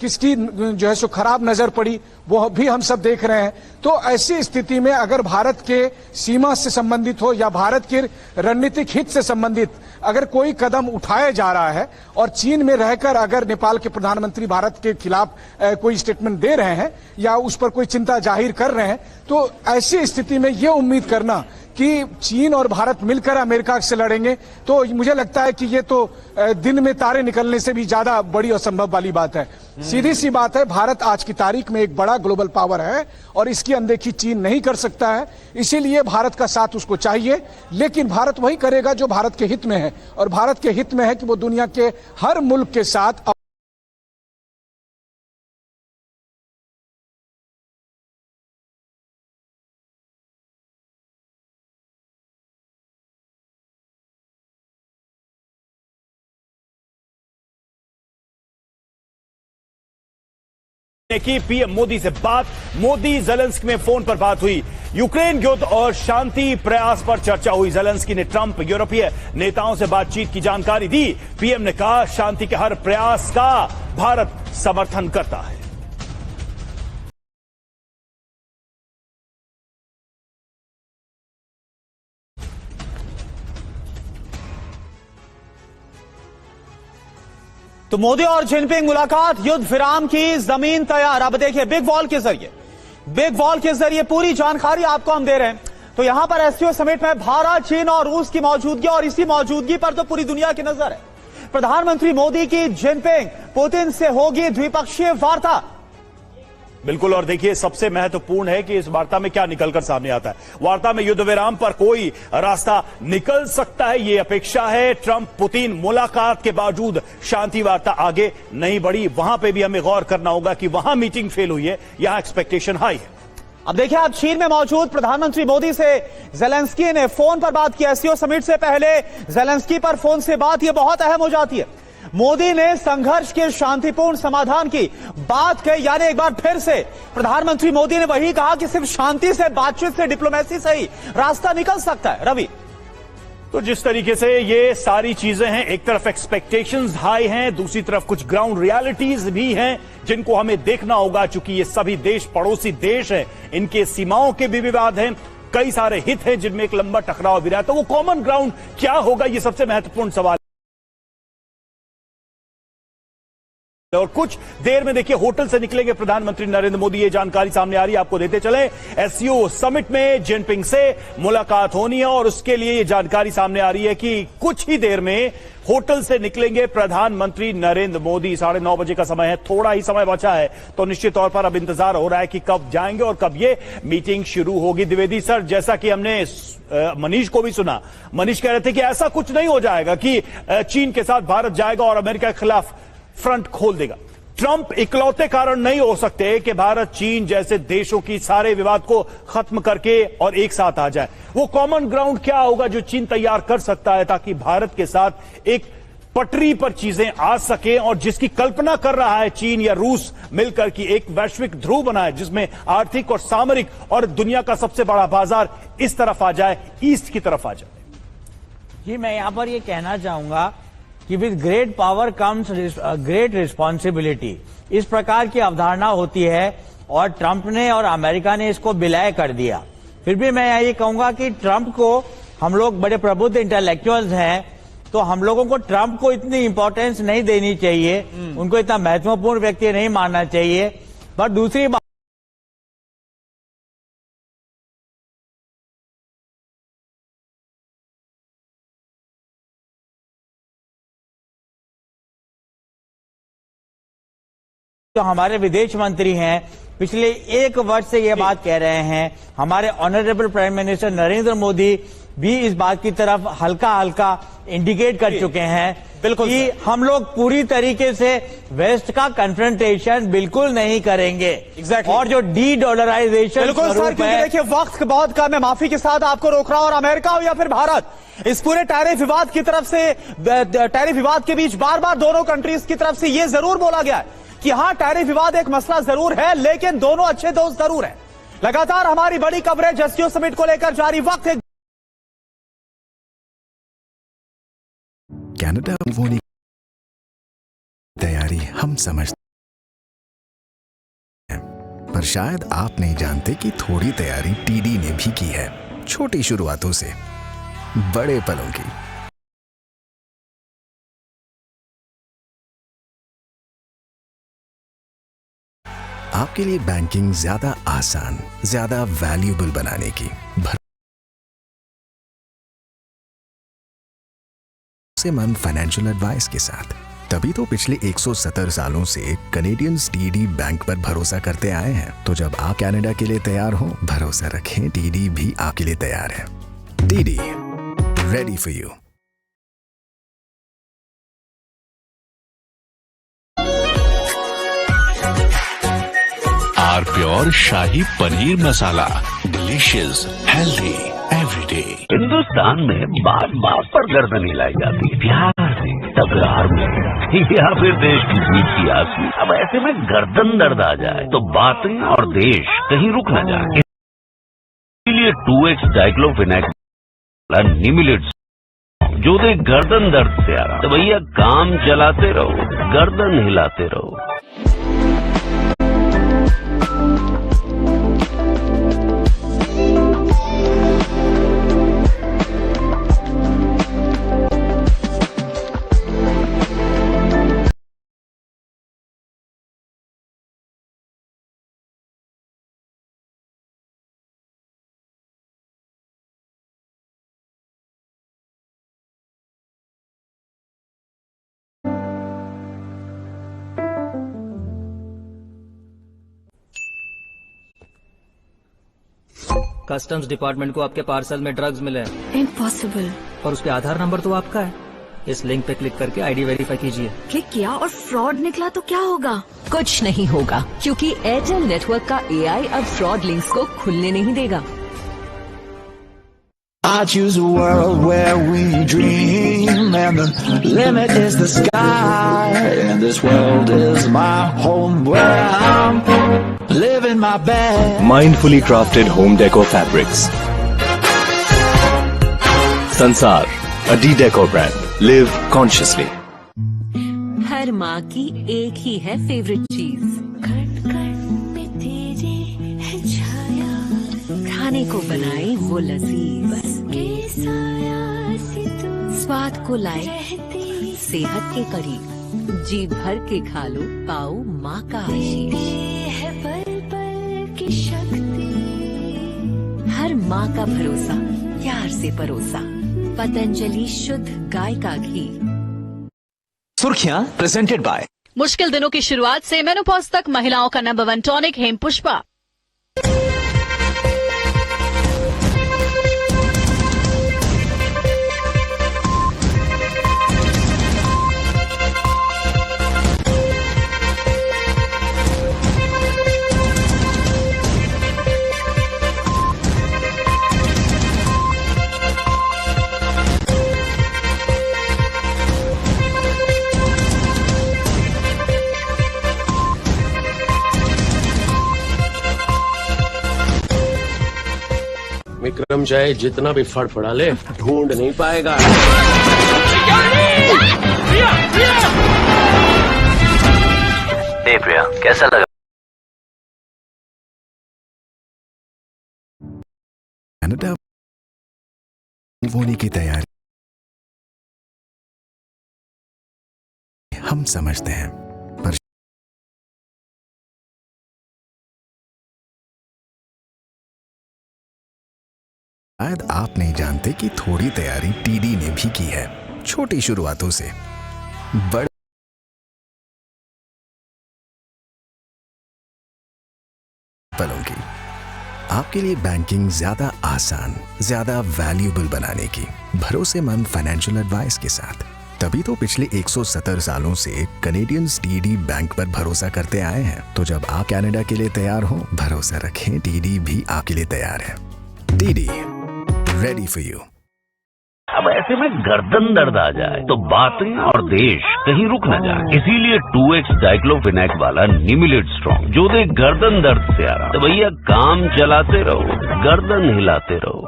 किसकी जो है सो खराब नजर पड़ी, वो भी हम सब देख रहे हैं। तो ऐसी स्थिति में अगर भारत के सीमा से संबंधित हो या भारत के रणनीतिक हित से संबंधित अगर कोई कदम उठाया जा रहा है और चीन में रहकर अगर नेपाल के प्रधानमंत्री भारत के खिलाफ कोई स्टेटमेंट दे रहे हैं या उस पर कोई चिंता जाहिर कर रहे हैं, तो ऐसी स्थिति में ये उम्मीद करना कि चीन और भारत मिलकर अमेरिका से लड़ेंगे, तो मुझे लगता है कि ये तो दिन में तारे निकलने से भी ज्यादा बड़ी असंभव वाली बात है। सीधी सी बात है, भारत आज की तारीख में एक बड़ा ग्लोबल पावर है और इसकी अनदेखी चीन नहीं कर सकता है। इसीलिए भारत का साथ उसको चाहिए, लेकिन भारत वही करेगा जो भारत के हित में है, और भारत के हित में है कि वो दुनिया के हर मुल्क के साथ की पीएम मोदी से बात। मोदी ज़ेलेंस्की में फोन पर बात हुई। यूक्रेन युद्ध और शांति प्रयास पर चर्चा हुई। ज़ेलेंस्की ने ट्रंप यूरोपीय नेताओं से बातचीत की जानकारी दी। पीएम ने कहा, शांति के हर प्रयास का भारत समर्थन करता है। तो मोदी और जिनपिंग मुलाकात, युद्ध विराम की जमीन तैयार। अब देखिए, बिग वॉल के जरिए पूरी जानकारी आपको हम दे रहे हैं। तो यहां पर एससीओ समिट में भारत, चीन और रूस की मौजूदगी, और इसी मौजूदगी पर तो पूरी दुनिया की नजर है। प्रधानमंत्री मोदी की जिनपिंग पुतिन से होगी द्विपक्षीय वार्ता। बिल्कुल, और देखिए सबसे महत्वपूर्ण है कि इस वार्ता में क्या निकलकर सामने आता है। वार्ता में युद्ध विराम पर कोई रास्ता निकल सकता है, ये अपेक्षा है। ट्रंप पुतिन मुलाकात के बावजूद शांति वार्ता आगे नहीं बढ़ी। वहां पे भी हमें गौर करना होगा कि वहां मीटिंग फेल हुई है, यहां एक्सपेक्टेशन हाई है। अब देखिए, आप चीन में मौजूद प्रधानमंत्री मोदी से ज़ेलेंस्की ने फोन पर बात की। एससीओ समिट से पहले ज़ेलेंस्की पर फोन से बात, यह बहुत अहम हो जाती है। मोदी ने संघर्ष के शांतिपूर्ण समाधान की बात कही, यानी एक बार फिर से प्रधानमंत्री मोदी ने वही कहा कि सिर्फ शांति से, बातचीत से, डिप्लोमेसी से ही रास्ता निकल सकता है। रवि, तो जिस तरीके से ये सारी चीजें हैं, एक तरफ एक्सपेक्टेशंस हाई हैं, दूसरी तरफ कुछ ग्राउंड रियलिटीज भी हैं जिनको हमें देखना होगा। चूंकि ये सभी देश पड़ोसी देश हैं, इनके सीमाओं के भी विवाद हैं, कई सारे हित हैं जिनमें एक लंबा टकराव भी रहा है। तो वो कॉमन ग्राउंड क्या होगा, ये सबसे महत्वपूर्ण सवाल। और कुछ देर में देखिए होटल से निकलेंगे प्रधानमंत्री नरेंद्र मोदी, ये जानकारी सामने आ रही है, आपको देते चले। एससीओ समिट में जिनपिंग से मुलाकात होनी है और उसके लिए ये जानकारी सामने आ रही है कि कुछ ही देर में होटल से निकलेंगे प्रधानमंत्री नरेंद्र मोदी। 9:30 बजे का समय है, थोड़ा ही समय बचा है, तो निश्चित तौर पर अब इंतजार हो रहा है कि कब जाएंगे और कब ये मीटिंग शुरू होगी। द्विवेदी सर, जैसा कि हमने मनीष को भी सुना, मनीष कह रहे थे कि ऐसा कुछ नहीं हो जाएगा कि चीन के साथ भारत जाएगा और अमेरिका के खिलाफ फ्रंट खोल देगा। ट्रंप इकलौते कारण नहीं हो सकते कि भारत चीन जैसे देशों की सारे विवाद को खत्म करके और एक साथ आ जाए। वो कॉमन ग्राउंड क्या होगा जो चीन तैयार कर सकता है ताकि भारत के साथ एक पटरी पर चीजें आ सके, और जिसकी कल्पना कर रहा है चीन या रूस मिलकर की एक वैश्विक ध्रुव बनाए जिसमें आर्थिक और सामरिक और दुनिया का सबसे बड़ा बाजार इस तरफ आ जाए, ईस्ट की तरफ आ जाए। जी, मैं यहां पर यह कहना चाहूंगा कि with great power comes great responsibility, इस प्रकार की अवधारणा होती है और ट्रंप ने और अमेरिका ने इसको विलय कर दिया। फिर भी मैं ये कहूंगा कि ट्रंप को, हम लोग बड़े प्रबुद्ध इंटेलेक्चुअल्स हैं, तो हम लोगों को ट्रंप को इतनी इंपॉर्टेंस नहीं देनी चाहिए, उनको इतना महत्वपूर्ण व्यक्ति नहीं मानना चाहिए। पर दूसरी बात, जो हमारे विदेश मंत्री हैं पिछले 1 वर्ष से ये बात कह रहे हैं, हमारे honourable prime minister Narendra Modi भी इस बात की तरफ हल्का हल्का इंडिकेट कर चुके हैं बिल्कुल कि हम लोग पूरी तरीके से वेस्ट का कन्फ्रंटेशन बिल्कुल नहीं करेंगे। और जो डी डॉलराइजेशन, बिल्कुल सर, क्योंकि देखिए वक्त बहुत कम है, माफी के साथ आपको रोक रहा हूं। और अमेरिका हो या फिर भारत, इस पूरे टैरिफ विवाद की तरफ से, टैरिफ विवाद के बीच बार बार दोनों कंट्रीज की तरफ से यह जरूर बोला गया है कि हाँ, टैरिफ विवाद एक मसला जरूर है, लेकिन दोनों अच्छे दोस्त जरूर हैं। लगातार हमारी बड़ी कवरेज एससीओ समिट को लेकर जारी। वक्त है कनाडा तैयारी हम समझते पर शायद आप नहीं जानते कि थोड़ी तैयारी टीडी ने भी की है, छोटी शुरुआतों से बड़े पलों की। आपके लिए बैंकिंग ज्यादा आसान, ज्यादा वैल्यूएबल बनाने की भरोसेमंद फाइनेंशियल एडवाइस के साथ। तभी तो पिछले 170 सालों से कैनेडियंस टीडी बैंक पर भरोसा करते आए हैं। तो जब आप कनाडा के लिए तैयार हो, भरोसा रखें, टीडी भी आपके लिए तैयार है। TD, ready for you. R pure shahi paneer masala, delicious, healthy everyday. Hindustan में बात बात पर गर्दन हिलाई जाती है, प्यार से, तकरार में या फिर देश की जीत की आस में। अब ऐसे में गर्दन दर्द आ जाए तो बातें और देश कहीं रुक न जाए। इसलिए 2X डाइक्लोफेनेक निमिलेट्स जो दे गर्दन दर्द से आराम। तो भैया काम चलाते रहो, गर्दन हिलाते रहो। कस्टम्स डिपार्टमेंट को आपके पार्सल में ड्रग्स मिले हैं। इम्पॉसिबल। और उसके आधार नंबर तो आपका है। इस लिंक पे क्लिक करके आईडी वेरीफाई कीजिए। क्लिक किया और फ्रॉड निकला तो क्या होगा? कुछ नहीं होगा, क्योंकि एयरटेल नेटवर्क का AI अब फ्रॉड लिंक्स को खुलने नहीं देगा। I choose a world where we dream and the limit is the sky, and this world is my home where I'm living my best. Mindfully crafted home decor fabrics. Sansar, a D-Decor brand. Live consciously. हर माँ की एक ही है favourite चीज, खाने को बनाए वो लजीज, स्वाद को लाए सेहत के करीब, जी भर के खा लो, पाओ माँ का आशीष। हर माँ का भरोसा प्यार से परोसा, पतंजलि शुद्ध गाय का घी। सुर्खियां प्रेजेंटेड बाय। मुश्किल दिनों की शुरुआत से मेनोपॉज तक महिलाओं का नंबर 1 टॉनिक हेम पुष्पा। विक्रम चाहे जितना भी फड़फड़ा ले, ढूंढ नहीं पाएगा। प्रिया, कैसा लगा? कनाडा होने की तैयारी हम समझते हैं, पर शायद आप नहीं जानते कि थोड़ी तैयारी टीडी ने भी की है, छोटी शुरुआतों से बड़े पलों की। आपके लिए बैंकिंग ज्यादा आसान, ज्यादा वैल्यूएबल बनाने की भरोसेमंद फाइनेंशियल एडवाइस के साथ। तभी तो पिछले 170 सालों से कैनेडियंस टीडी बैंक पर भरोसा करते आए हैं। तो जब आप कनाडा के लिए तैयार हो, भरोसा रखें, टीडी भी आपके लिए तैयार है। TD, ready for you. अब ऐसे में गर्दन दर्द आ जाए तो बातें और देश कहीं रुक न जाए। इसीलिए 2X डाइक्लोफेनेक वाला निमिलेट स्ट्रॉन्ग जो दे गर्दन दर्द से आराम। तो भैया काम चलाते रहो, गर्दन हिलाते रहो।